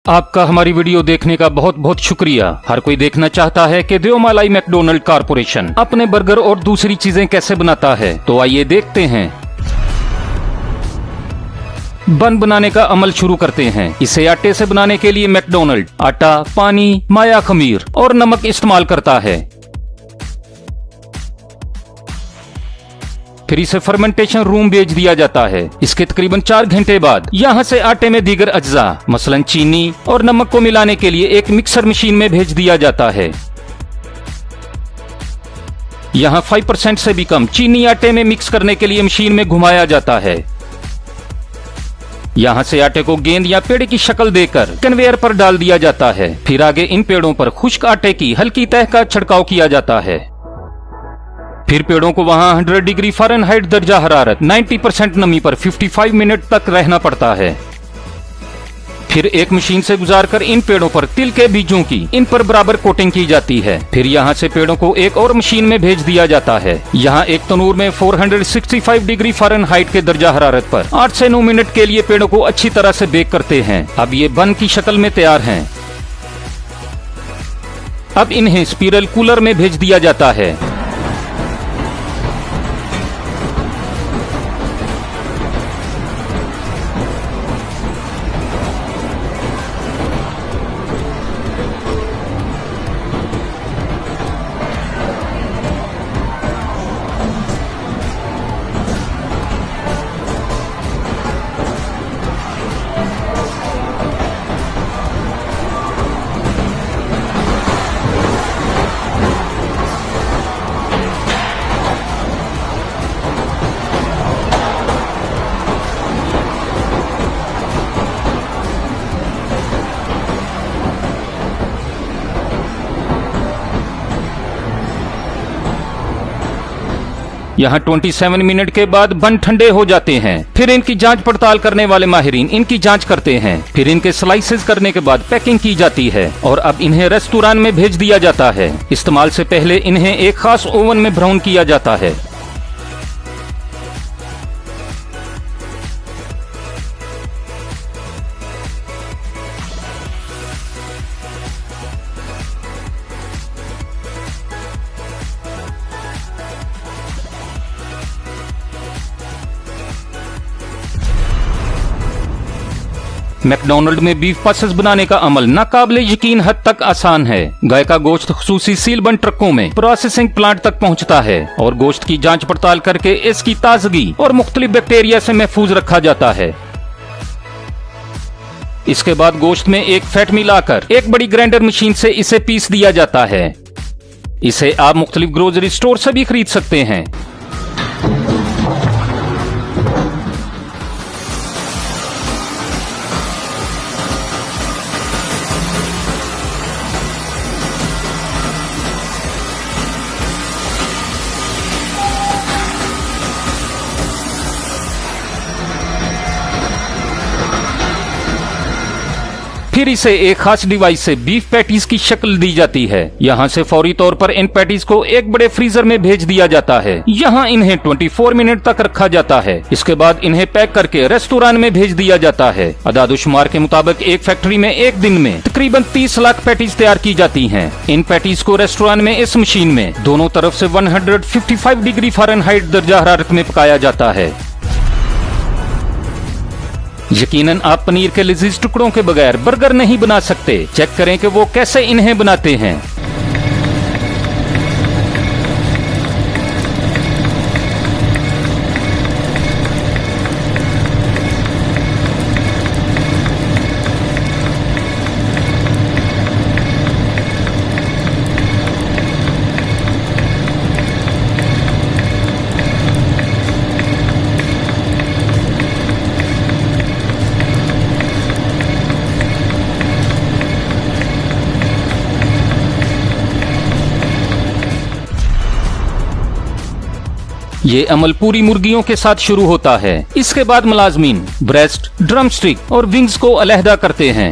आपका हमारी वीडियो देखने का बहुत बहुत शुक्रिया। हर कोई देखना चाहता है कि देओमाली मैकडोनल्ड कारपोरेशन अपने बर्गर और दूसरी चीजें कैसे बनाता है, तो आइए देखते हैं। बन बनाने का अमल शुरू करते हैं। इसे आटे से बनाने के लिए मैकडोनल्ड आटा, पानी, माया खमीर और नमक इस्तेमाल करता है। फिर इसे फर्मेंटेशन रूम भेज दिया जाता है। इसके तकरीबन 4 घंटे बाद यहाँ से आटे में दीगर अज्जा मसलन चीनी और नमक को मिलाने के लिए एक मिक्सर मशीन में भेज दिया जाता है। यहाँ 5% से भी कम चीनी आटे में मिक्स करने के लिए मशीन में घुमाया जाता है। यहाँ से आटे को गेंद या पेड़ की शक्ल देकर कन्वेयर पर डाल दिया जाता है। फिर आगे इन पेड़ों पर खुश्क आटे की हल्की तह का छिड़काव किया जाता है। फिर पेड़ों को वहां 100 डिग्री फ़ारेनहाइट दर्जा हरारत 90% नमी पर 55 मिनट तक रहना पड़ता है। फिर एक मशीन से गुजारकर इन पेड़ों पर तिल के बीजों की इन पर बराबर कोटिंग की जाती है। फिर यहाँ से पेड़ों को एक और मशीन में भेज दिया जाता है। यहाँ एक तनूर में 465 डिग्री फ़ारेनहाइट के दर्जा हरारत पर 8 से 9 मिनट के लिए पेड़ों को अच्छी तरह से बेक करते हैं। अब ये बन की शक्ल में तैयार हैं। अब इन्हें स्पिरल कूलर में भेज दिया जाता है। यहाँ 27 मिनट के बाद बन ठंडे हो जाते हैं। फिर इनकी जांच पड़ताल करने वाले माहिरीन इनकी जांच करते हैं। फिर इनके स्लाइसेस करने के बाद पैकिंग की जाती है और अब इन्हें रेस्तुरां में भेज दिया जाता है। इस्तेमाल से पहले इन्हें एक खास ओवन में ब्राउन किया जाता है। मैकडोनल्ड में बीफ पसेस बनाने का अमल नाकाबिले यकीन हद तक आसान है। गाय का गोश्त खुसूसी सील बंद ट्रकों में प्रोसेसिंग प्लांट तक पहुंचता है और गोश्त की जांच पड़ताल करके इसकी ताजगी और मुख्तलिफ बैक्टीरिया से महफूज रखा जाता है। इसके बाद गोश्त में एक फैट मिलाकर एक बड़ी ग्राइंडर मशीन से इसे पीस दिया जाता है। इसे आप मुख्तलिफ ग्रोसरी स्टोर से भी खरीद सकते हैं। फिर इसे एक खास डिवाइस से बीफ पैटीज की शक्ल दी जाती है। यहाँ से फौरी तौर पर इन पैटीज को एक बड़े फ्रीजर में भेज दिया जाता है। यहाँ इन्हें 24 मिनट तक रखा जाता है। इसके बाद इन्हें पैक करके रेस्तुरां में भेज दिया जाता है। अदादुशुमार के मुताबिक एक फैक्ट्री में एक दिन में तकरीबन 30 लाख पैटीज तैयार की जाती हैं। इन पैटीज को रेस्तुरां में इस मशीन में दोनों तरफ से 155 डिग्री फ़ारेनहाइट दर्जा हरारत में पकाया जाता है। यकीनन आप पनीर के लजीज टुकड़ों के बगैर बर्गर नहीं बना सकते। चेक करें कि वो कैसे इन्हें बनाते हैं। ये अमल पूरी मुर्गियों के साथ शुरू होता है। इसके बाद मुलाजमीन ब्रेस्ट, ड्रम स्टिक और विंग्स को अलहदा करते हैं।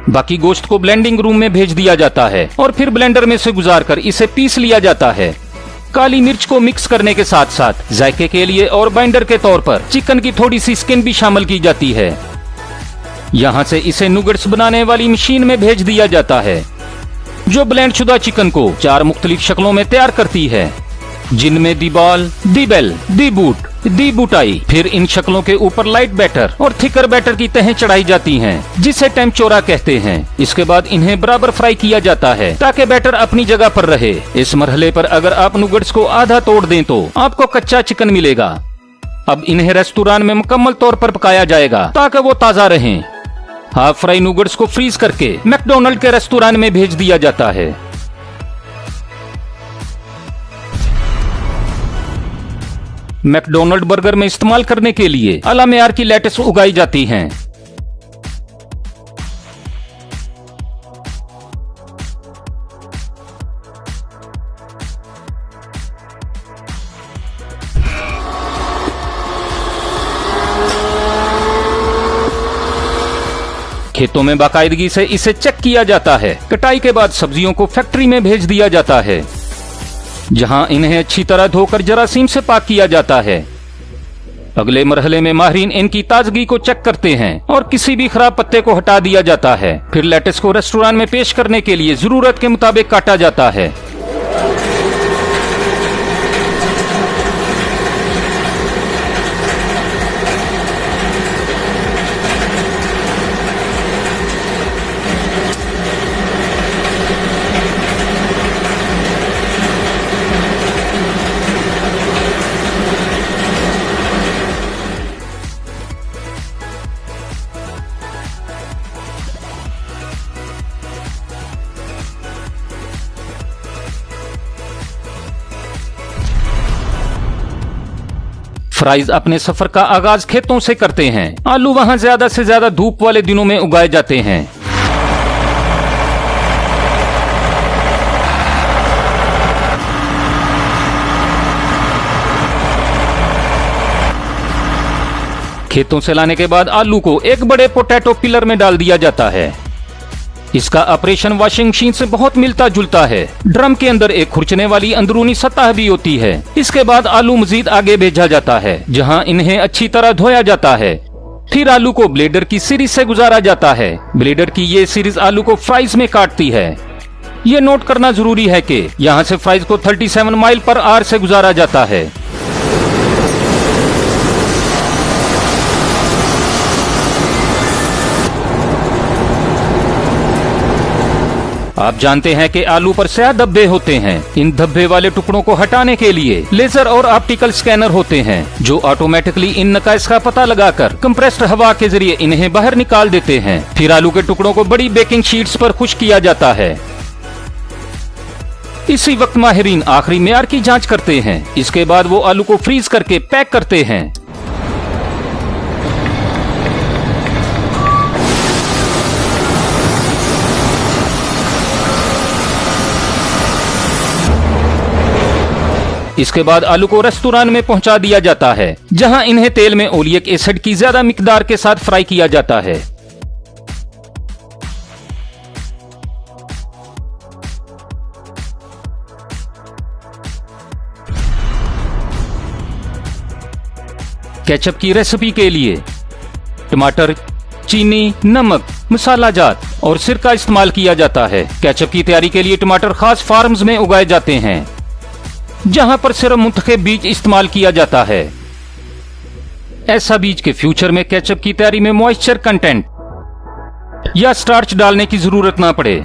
बाकी गोश्त को ब्लेंडिंग रूम में भेज दिया जाता है और फिर ब्लेंडर में से गुजारकर इसे पीस लिया जाता है। काली मिर्च को मिक्स करने के साथ साथ जायके के लिए और बाइंडर के तौर पर चिकन की थोड़ी सी स्किन भी शामिल की जाती है। यहाँ से इसे नूगेट्स बनाने वाली मशीन में भेज दिया जाता है, जो ब्लेंड शुदा चिकन को 4 मुख्तलिफ शक्लों में तैयार करती है, जिनमें the ball, the bell, the boot, the बुटाई। फिर इन शक्लों के ऊपर लाइट बैटर और थिकर बैटर की तहें चढ़ाई जाती हैं, जिसे टेम्चोरा कहते हैं। इसके बाद इन्हें बराबर फ्राई किया जाता है ताकि बैटर अपनी जगह पर रहे। इस मरहले पर अगर आप नूगेट्स को आधा तोड़ दें तो आपको कच्चा चिकन मिलेगा। अब इन्हें रेस्टोरेंट में मुकम्मल तौर पर पकाया जाएगा ताकि वो ताज़ा रहें। हाफ फ्राई नूगेट्स को फ्रीज करके मैकडोनल्ड के रेस्टोरेंट में भेज दिया जाता है। मैकडोनल्ड बर्गर में इस्तेमाल करने के लिए आला मेयार की लेटेस उगाई जाती हैं। खेतों में बाकायदगी से इसे चेक किया जाता है। कटाई के बाद सब्जियों को फैक्ट्री में भेज दिया जाता है, जहां इन्हें अच्छी तरह धोकर जरासीम से पाक किया जाता है। अगले मरहले में माहिरीन इनकी ताजगी को चेक करते हैं और किसी भी खराब पत्ते को हटा दिया जाता है। फिर लेटेस को रेस्टोरेंट में पेश करने के लिए जरूरत के मुताबिक काटा जाता है। फ्राइज अपने सफर का आगाज खेतों से करते हैं। आलू वहां ज्यादा से ज्यादा धूप वाले दिनों में उगाए जाते हैं। खेतों से लाने के बाद आलू को एक बड़े पोटैटो पिलर में डाल दिया जाता है। इसका ऑपरेशन वॉशिंग मशीन से बहुत मिलता जुलता है। ड्रम के अंदर एक खुरचने वाली अंदरूनी सतह भी होती है। इसके बाद आलू मजीद आगे भेजा जाता है, जहां इन्हें अच्छी तरह धोया जाता है। फिर आलू को ब्लेडर की सीरीज से गुजारा जाता है। ब्लेडर की ये सीरीज आलू को फ्राइज में काटती है। ये नोट करना जरूरी है कि यहाँ से फ्राइज को 37 माइल पर आवर से गुजारा जाता है। आप जानते हैं कि आलू पर स्याह धब्बे होते हैं। इन धब्बे वाले टुकड़ों को हटाने के लिए लेजर और ऑप्टिकल स्कैनर होते हैं, जो ऑटोमेटिकली इन नकाइस का पता लगाकर कंप्रेस्ड हवा के जरिए इन्हें बाहर निकाल देते हैं। फिर आलू के टुकड़ों को बड़ी बेकिंग शीट्स पर खुश्क किया जाता है। इसी वक्त माहिरीन आखिरी मेयार की जांच करते हैं। इसके बाद वो आलू को फ्रीज करके पैक करते हैं। इसके बाद आलू को रेस्टोरेंट में पहुंचा दिया जाता है, जहां इन्हें तेल में ओलियक एसिड की ज्यादा मिकदार के साथ फ्राई किया जाता है। केचप की रेसिपी के लिए टमाटर, चीनी, नमक, मसाला जात और सिरका इस्तेमाल किया जाता है। केचप की तैयारी के लिए टमाटर खास फार्म्स में उगाए जाते हैं, जहां पर सिर्फ मुंतखब बीज इस्तेमाल किया जाता है। ऐसा बीज के फ्यूचर में केचप की तैयारी में मॉइस्चर कंटेंट या स्टार्च डालने की जरूरत ना पड़े।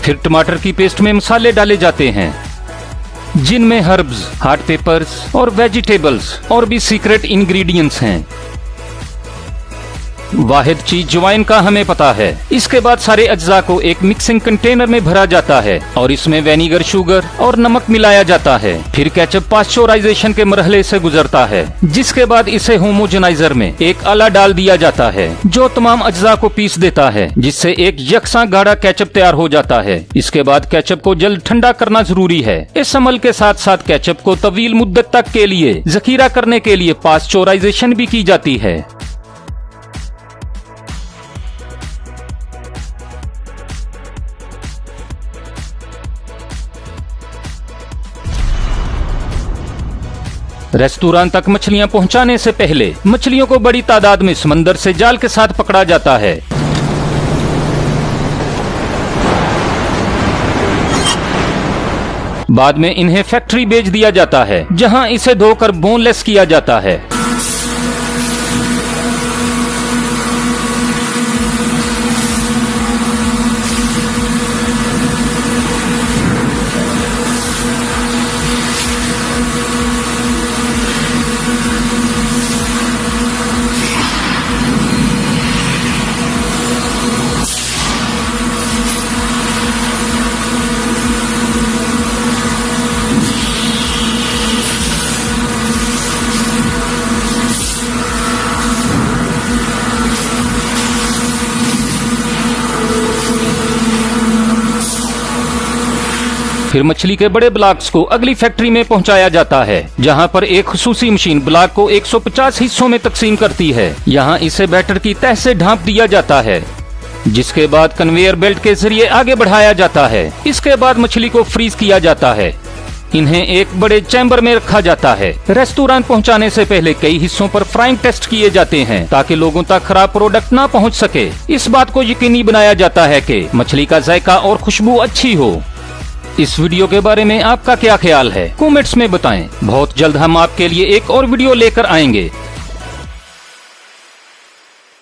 फिर टमाटर की पेस्ट में मसाले डाले जाते हैं, जिनमें हर्ब्स, हॉट पेपर्स और वेजिटेबल्स और भी सीक्रेट इंग्रेडिएंट्स हैं। वाहिद चीज जवाइन का हमें पता है। इसके बाद सारे अज्जा को एक मिक्सिंग कंटेनर में भरा जाता है और इसमें वेनिगर, शुगर और नमक मिलाया जाता है। फिर केचप पास्चुराइजेशन के मरहले से गुजरता है, जिसके बाद इसे होमोजेनाइजर में एक आला डाल दिया जाता है, जो तमाम अज्जा को पीस देता है, जिससे एक यकसा गाढ़ा केचप तैयार हो जाता है। इसके बाद केचप को जल्द ठंडा करना जरूरी है। इस अमल के साथ साथ केचप को तवील मुद्दत तक के लिए जखीरा करने के लिए पास्चुराइजेशन भी की जाती है। रेस्तोरां तक मछलियां पहुंचाने से पहले मछलियों को बड़ी तादाद में समंदर से जाल के साथ पकड़ा जाता है। बाद में इन्हें फैक्ट्री भेज दिया जाता है, जहां इसे धोकर बोनलेस किया जाता है। फिर मछली के बड़े ब्लॉक्स को अगली फैक्ट्री में पहुंचाया जाता है, जहां पर एक खुसूसी मशीन ब्लॉक को 150 हिस्सों में तकसीम करती है। यहां इसे बैटर की तह से ढांप दिया जाता है, जिसके बाद कन्वेयर बेल्ट के जरिए आगे बढ़ाया जाता है। इसके बाद मछली को फ्रीज किया जाता है। इन्हें एक बड़े चैम्बर में रखा जाता है। रेस्टोरेंट पहुंचाने से पहले कई हिस्सों पर फ्राइंग टेस्ट किए जाते हैं, ताकि लोगों तक खराब प्रोडक्ट ना पहुंच सके। इस बात को यकीनी बनाया जाता है कि मछली का जायका और खुशबू अच्छी हो। इस वीडियो के बारे में आपका क्या ख्याल है, कमेंट्स में बताएं। बहुत जल्द हम आपके लिए एक और वीडियो लेकर आएंगे।